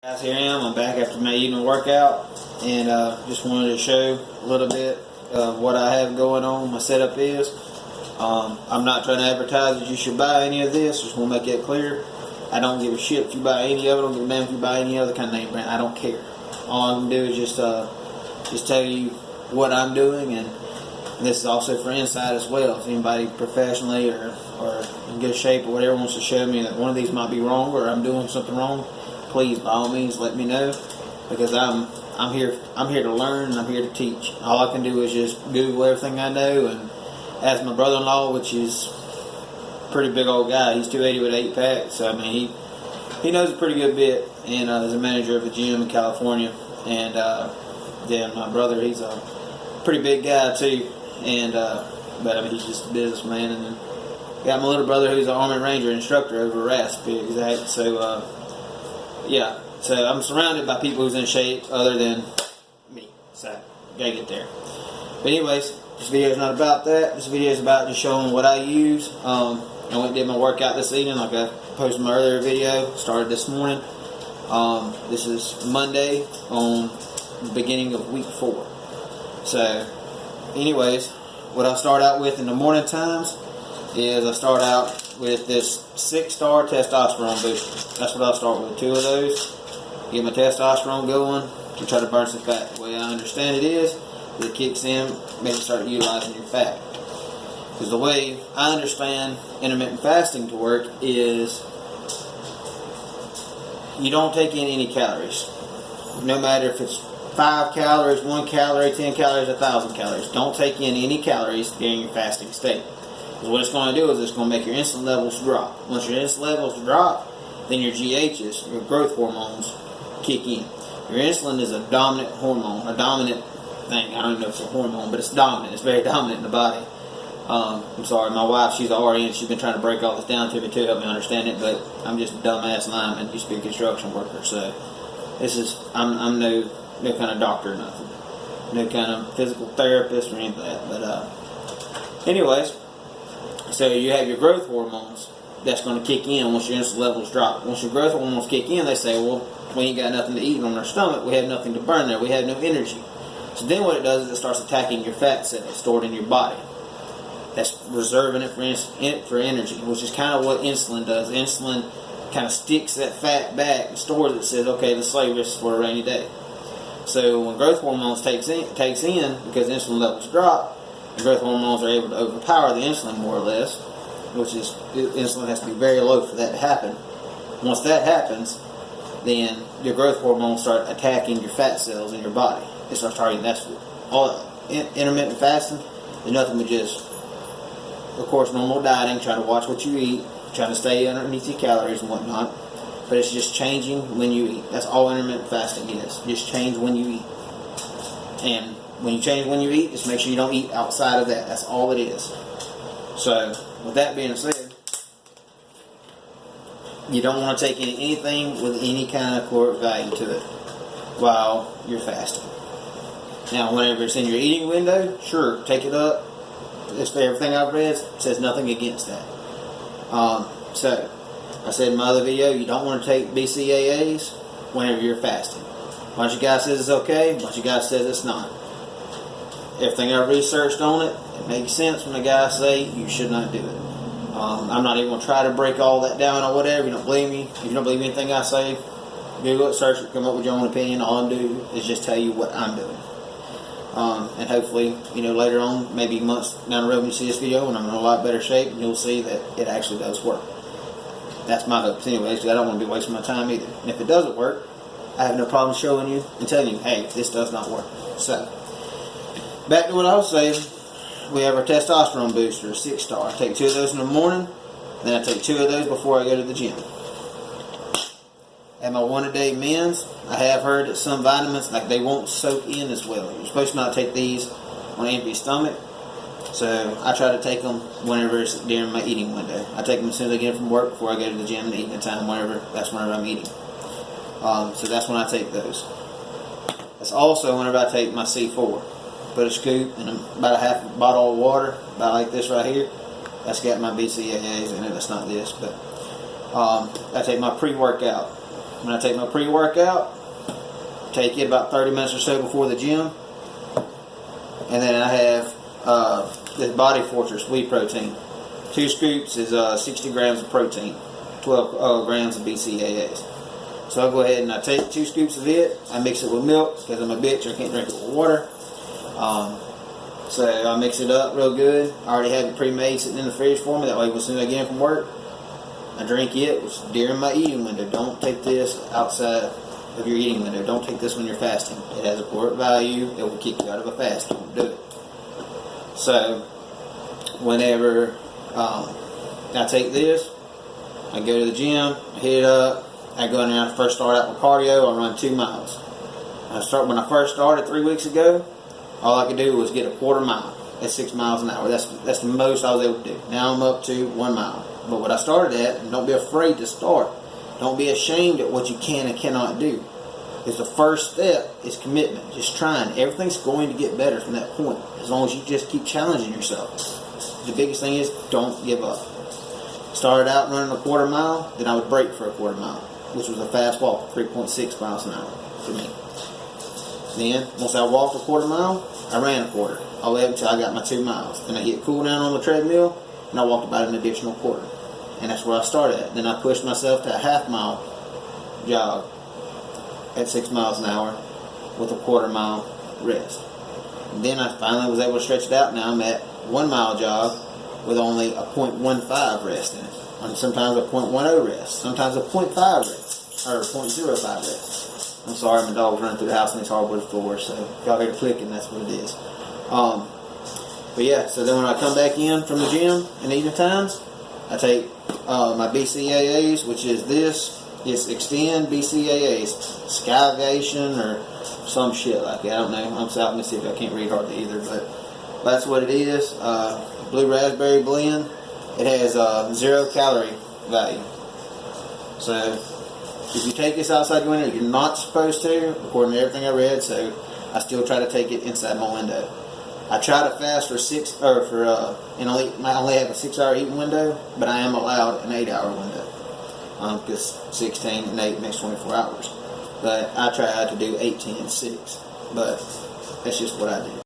Guys, here I am. I'm back after my evening workout, and just wanted to show a little bit of what I have going on. My setup is, I'm not trying to advertise that you should buy any of this. Just want to make that clear. I don't give a shit if you buy any of it. I don't give a damn if you buy any other kind of name brand. I don't care. All I'm gonna do is just tell you what I'm doing, and this is also for inside as well. If anybody professionally or in good shape or whatever wants to show me that one of these might be wrong or I'm doing something wrong, please, by all means, let me know, because I'm here to learn and I'm here to teach. All I can do is just Google everything I know and ask my brother-in-law, which is a pretty big old guy. He's 280 with 8-pack, so I mean he knows a pretty good bit, and is a manager of a gym in California. And yeah, my brother, he's a pretty big guy too, and but I mean he's just a businessman. And then got my little brother who's an Army Ranger instructor over RAS, to be exact. So yeah, so I'm surrounded by people who's in shape other than me, so gotta get there. But anyways, this video is not about that. This video is about just showing what I use. I went and did my workout this evening, like I posted my earlier video. Started this morning. This is Monday on the beginning of week 4. So anyways, what I start out with in the morning times is I start out with this 6-star testosterone booster. That's what I'll start with. 2 of those. Get my testosterone going to try to burn some fat. The way I understand it is, it kicks in, makes you start utilizing your fat. Because the way I understand intermittent fasting to work is you don't take in any calories. No matter if it's 5 calories, 1 calorie, 10 calories, 1,000 calories. Don't take in any calories during your fasting state. Because what it's going to do is it's going to make your insulin levels drop. Once your insulin levels drop, then your GHs, your growth hormones, kick in. Your insulin is a dominant hormone, a dominant thing. I don't even know if it's a hormone, but it's dominant. It's very dominant in the body. I'm sorry, my wife, she's an RN. She's been trying to break all this down to me to help me understand it, but I'm just a dumbass lineman. Used to be a construction worker, so this is, I'm no kind of doctor or nothing. No kind of physical therapist or anything like that. But anyways, so you have your growth hormones that's going to kick in once your insulin levels drop. Once your growth hormones kick in, they say, well, we ain't got nothing to eat on our stomach. We have nothing to burn there. We have no energy. So then what it does is it starts attacking your fat cells stored in your body. That's reserving it for energy, which is kind of what insulin does. Insulin kind of sticks that fat back and stores it. Says, okay, let's save this for a rainy day. So when growth hormones takes in, because insulin levels drop, the growth hormones are able to overpower the insulin more or less, which is, insulin has to be very low for that to happen. Once that happens, then your growth hormones start attacking your fat cells in your body. It starts targeting. That's all. Intermittent fasting is nothing but just, of course, normal dieting, trying to watch what you eat, trying to stay underneath your calories and whatnot. But it's just changing when you eat. That's all intermittent fasting is. Just change when you eat. And when you change when you eat, just make sure you don't eat outside of that. That's all it is. So, with that being said, you don't want to take in anything with any kind of caloric value to it while you're fasting. Now, whenever it's in your eating window, sure, take it up. Everything I've read says nothing against that. So, I said in my other video, you don't want to take BCAAs whenever you're fasting. A bunch of guys says it's okay, a bunch of guys says it's not. Everything I've researched on it, it makes sense when the guys say you should not do it. I'm not even going to try to break all that down or whatever. You don't believe me? If you don't believe anything I say, Google it, search it, come up with your own opinion. All I'm doing is just tell you what I'm doing. And hopefully, later on, maybe months down the road when you see this video and I'm in a lot better shape, and you'll see that it actually does work. That's my hopes anyways, because I don't want to be wasting my time either. And if it doesn't work, I have no problem showing you and telling you, hey, this does not work. So, back to what I was saying. We have our testosterone booster, 6-star. I take 2 of those in the morning, then I take 2 of those before I go to the gym. At my 1-a-day men's, I have heard that some vitamins, like they won't soak in as well. You're supposed to not take these on an empty stomach. So I try to take them whenever it's during my eating window. I take them as soon as I get in from work before I go to the gym and eat at time, that's whenever I'm eating. So that's when I take those. That's also whenever I take my C4. Put a scoop and about a half a bottle of water, about like this right here. That's got my BCAAs in it. That's not this, but I take my pre-workout when I take my pre-workout, take it about 30 minutes or so before the gym. And then I have this Body Fortress wheat protein. 2 scoops is 60 grams of protein, 12 grams of BCAAs. So I'll go ahead and I take 2 scoops of it. I mix it with milk because I'm a bitch. I can't drink it with water. So I mix it up real good. I already have it pre-made sitting in the fridge for me. That way, as soon as I get in from work, I drink it during my eating window. Don't take this outside of your eating window. Don't take this when you're fasting. It has a caloric value. It will kick you out of a fast. Don't do it. So whenever I take this, I go to the gym, I hit it up. I go in there. I first start out with cardio. I run 2 miles. When I first started 3 weeks ago, all I could do was get a quarter mile at 6 miles an hour. That's the most I was able to do. Now I'm up to 1 mile. But what I started at, and don't be afraid to start. Don't be ashamed at what you can and cannot do. Because the first step is commitment. Just trying. Everything's going to get better from that point. As long as you just keep challenging yourself. The biggest thing is don't give up. Started out running a quarter mile, then I would break for a quarter mile, which was a fast walk, 3.6 miles an hour for me. Then, once I walked a quarter mile, I ran a quarter, all the way up until I got my 2 miles. Then I hit cool down on the treadmill, and I walked about an additional quarter. And that's where I started at. Then I pushed myself to a half-mile jog at 6 miles an hour with a quarter mile rest. And then I finally was able to stretch it out. Now I'm at 1 mile jog with only a 0.15 rest in it. And sometimes a 0.10 rest. Sometimes a 0.5 rest. Or 0.05 rest. I'm sorry, my dog's running through the house on these hardwood floors, so if y'all hear the clicking, that's what it is. But yeah, so then when I come back in from the gym in the evening times, I take my BCAAs, which is this. It's Extend BCAAs, Skivation or some shit like that. I don't know. I'm South Mississippi. I can't read hardly either, but that's what it is. Blue raspberry blend. It has 0 calorie value. So if you take this outside your window, you're not supposed to, according to everything I read. So I still try to take it inside my window. I try to fast for and I only have a 6-hour eating window, but I am allowed an 8-hour window because 16 and 8 makes 24 hours. But I try to do 18 and 6, but that's just what I do.